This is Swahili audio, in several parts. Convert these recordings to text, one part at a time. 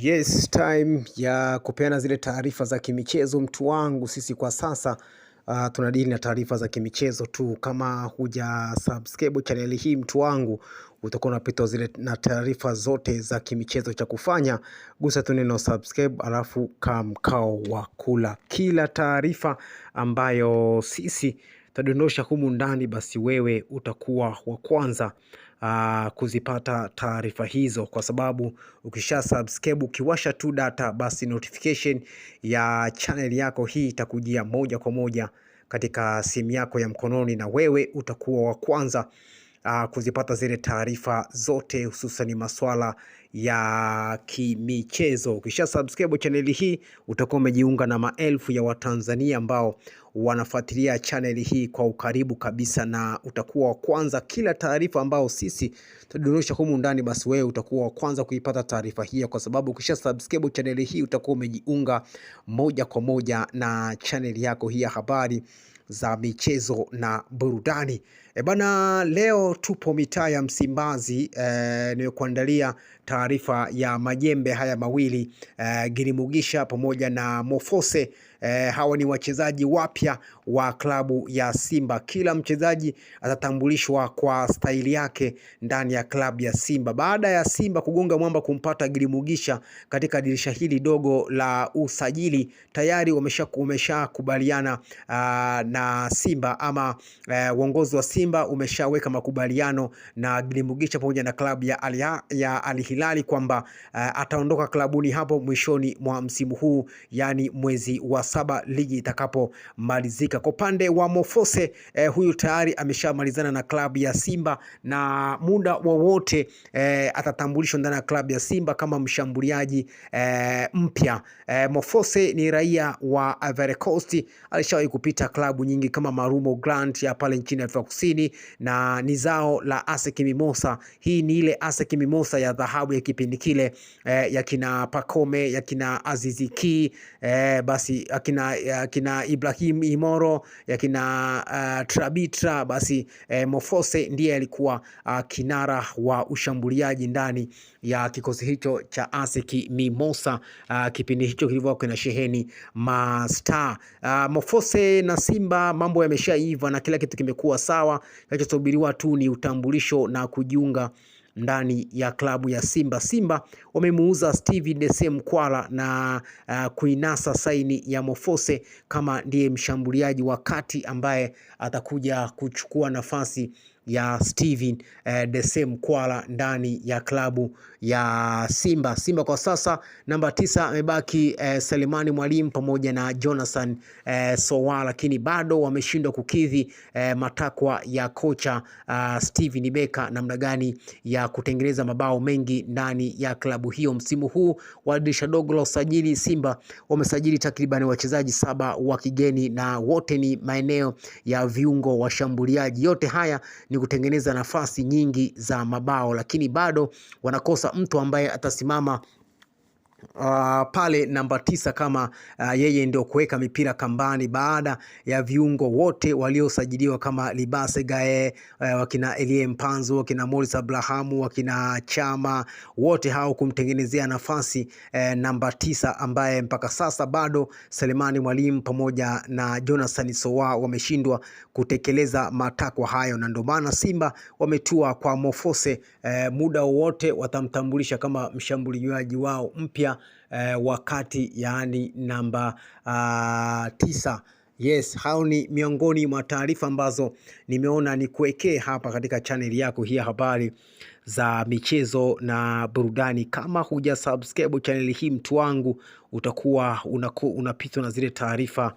Yes, time ya kupeana zile taarifa za kimichezo mtu wangu. Sisi kwa sasa tunadili na taarifa za kimichezo tu. Kama huja subscribe channel hii mtu wangu, utakuwa unapitwa zile na taarifa zote za kimichezo. Cha kufanya, gusa tu neno subscribe alafu kamkao wa kula kila taarifa ambayo sisi tadondosha humu ndani, basi wewe utakuwa wa kwanza kuzipata taarifa hizo, kwa sababu ukisha subscribe, ukiwasha tu data, basi notification ya channel yako hii itakujia moja kwa moja katika simu yako ya mkononi, na wewe utakuwa wa kwanza kuzipata zile taarifa zote, hususan maswala ya kimichezo. Ukisha subscribe channel hii, utakuwa umejiunga na maelfu ya Watanzania ambao wanafuatilia channel hii kwa ukaribu kabisa, na utakuwa wa kwanza kila taarifa ambao sisi tudondosha humu ndani, basi wewe utakuwa wa kwanza kuipata taarifa hii, kwa sababu ukisha subscribe channel hii utakuwa umejiunga moja kwa moja na channel yako hii ya habari za michezo na burudani. Bana, leo tupo mitaa ya Msimbazi. Nimekuandalia taarifa ya majembe haya mawili, Gini Mugisha pamoja na Mofose. Hawa ni wachezaji wapya wa klabu ya Simba. Kila mchezaji atatambulishwa kwa staili yake ndani ya klabu ya Simba. Baada ya Simba kugonga mwamba kumpata Gini Mugisha katika dirisha hili dogo la usajili, tayari wameshakubaliana na Simba, ama uongozi wa Simba umeshaweka makubaliano na Gini Mugisha pamoja na klabu ya Al Hilali kwamba ataondoka klabuni hapo mwishoni mwa msimu huu, yani mwezi wa 7 ligi itakapomalizika. Kwa upande wa Mofose, huyu tayari ameshamalizana na klabu ya Simba, na muda wowote atatambulishwa ndani ya klabu ya Simba kama mshambuliaji mpya. Mofose ni raia wa Ivory Coast, alishawahi kupita klabu nyingi kama Marumo Grant ya pale nchini Afrika Kusini, na ni zao la ASEC Mimosa. Hii ni ile ASEC Mimosa ya dhahabu ya kipindi kile, ya kina Pacome, ya kina Azizi Ki, basi kina Ibrahim Imoro, ya kina Trabitra. Basi Mofose ndiye alikuwa kinara wa ushambuliaji ndani ya kikosi hicho cha ASEC Mimosa, kipindi hicho kilivyokuwa kina sheheni mastar. Mofose na Simba mambo yameshaiva na kila kitu kimekuwa sawa. Kinachosubiriwa tu ni utambulisho na kujiunga ndani ya klabu ya Simba. Simba wamemuuza Steven Dese Mkwala na kuinasa saini ya Mofose kama ndiye mshambuliaji wa kati ambaye atakuja kuchukua nafasi ya Steven Dese Mkwala ndani ya klabu ya Simba. Simba kwa sasa namba 9 amebaki Selemani Mwalimu pamoja na Jonathan Sowa, lakini bado wameshindwa kukidhi matakwa ya kocha Steven Beka, namna gani ya kutengeneza mabao mengi ndani ya klabu hiyo. Msimu huu wa dirisha dogo la usajili, Simba wamesajili takriban wachezaji 7 wa kigeni, na wote ni maeneo ya viungo washambuliaji. Yote haya ni kutengeneza nafasi nyingi za mabao, lakini bado wanakosa mtu ambaye atasimama pale namba 9 kama yeye ndio kuweka mipira kambani, baada ya viungo wote waliosajiliwa kama Libase Gae, wakina Elie Mpanzu, wakina Morris Abrahamu, wakina Chama, wote hao kumtengenezea nafasi namba 9 ambaye mpaka sasa bado Selemani Mwalimu pamoja na Jonathan Sowa wameshindwa kutekeleza matakwa hayo, na ndio maana Simba wametua kwa Mofose. Muda wote watamtambulisha kama mshambuliaji wao mpya wakati, yani namba 9. Yes, hao ni miongoni mwa taarifa ambazo nimeona ni kuwekea hapa katika channel yako hii ya habari za michezo na burudani. Kama huja subscribe channel hii mtu wangu, utakuwa unapitwa na zile taarifa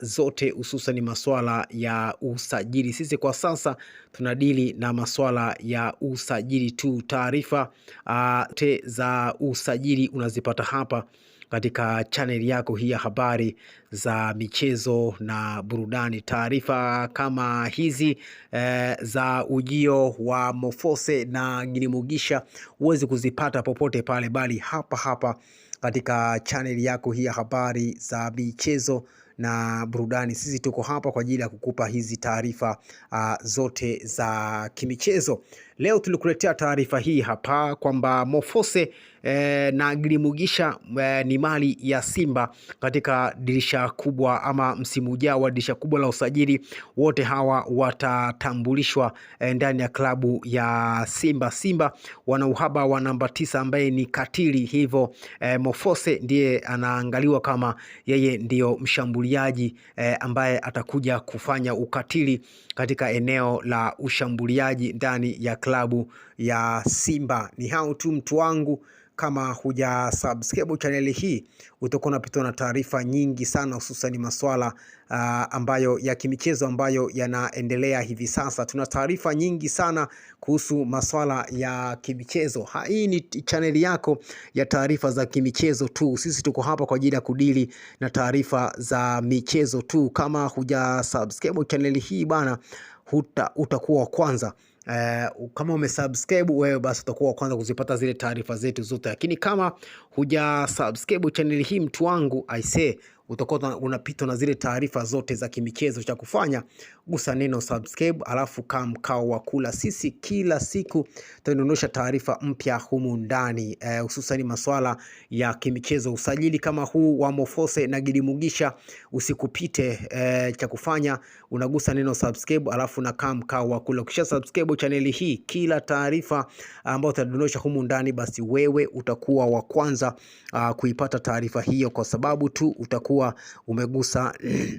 zote, hususan masuala ya usajili. Sisi kwa sasa tunadili na masuala ya usajili tu. Taarifa za usajili unazipata hapa katika channel yako hii ya habari za michezo na burudani. Taarifa kama hizi za ujio wa Mofose na Gini Mugisha huwezi kuzipata popote pale, bali hapa katika channel yako hii ya habari za michezo na burudani. Sisi tuko hapa kwa ajili ya kukupa hizi taarifa zote za kimichezo. Leo tulikuletea taarifa hii hapa kwamba Mofose na Gilly Mugisha ni mali ya Simba katika dirisha kubwa ama msimu ujao wa dirisha kubwa la usajili. Wote hawa watatambulishwa ndani ya klabu ya Simba. Simba wana uhaba wa namba 9 ambaye ni katili, hivyo Mofose ndiye anaangaliwa kama yeye ndio mshambuliaji ambaye atakuja kufanya ukatili katika eneo la ushambuliaji ndani ya klabu ya Simba. Ni hao tu mtu wangu. Kama huja subscribe channel hii, utakuwa unapitwa na taarifa nyingi sana, hususan masuala ambayo ya kimichezo ambayo yanaendelea hivi sasa. Tuna taarifa nyingi sana kuhusu masuala ya kimichezo. Hii ni channel yako ya taarifa za kimichezo tu. Sisi tuko hapa kwa ajili ya kudili na taarifa za michezo tu. Kama huja subscribe channel hii bana, utakuwa wa kwanza. Kama umesubscribe wewe, basi utakuwa wa kwanza kuzipata zile taarifa zetu zote. Lakini kama huja subscribe channel hii mtu wangu, I say utakuwa unapitwa na zile taarifa zote za kimichezo. Cha kufanya, gusa neno subscribe, alafu kama mkao wa kula. Sisi kila siku tunadondosha taarifa mpya humu ndani, hususan masuala ya kimichezo. Usajili kama huu wa Mofose na Gilly Mugisha usikupite. Cha kufanya, unagusa neno subscribe, alafu na kama mkao wa kula. Ukisha subscribe channel hii, kila taarifa ambayo tutadondosha humu ndani, basi wewe utakuwa wa kwanza kuipata taarifa hiyo, kwa sababu tu utakuwa umegusa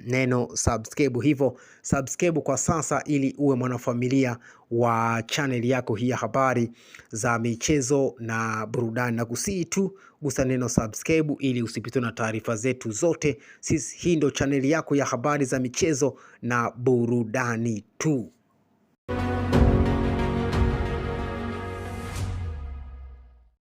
neno subscribe. Hivyo subscribe kwa sasa ili uwe mwanafamilia wa channel yako hii ya habari za michezo na burudani. Na kusii tu gusa neno subscribe ili usipitwe na taarifa zetu zote. Hii ndio channel yako ya habari za michezo na burudani tu.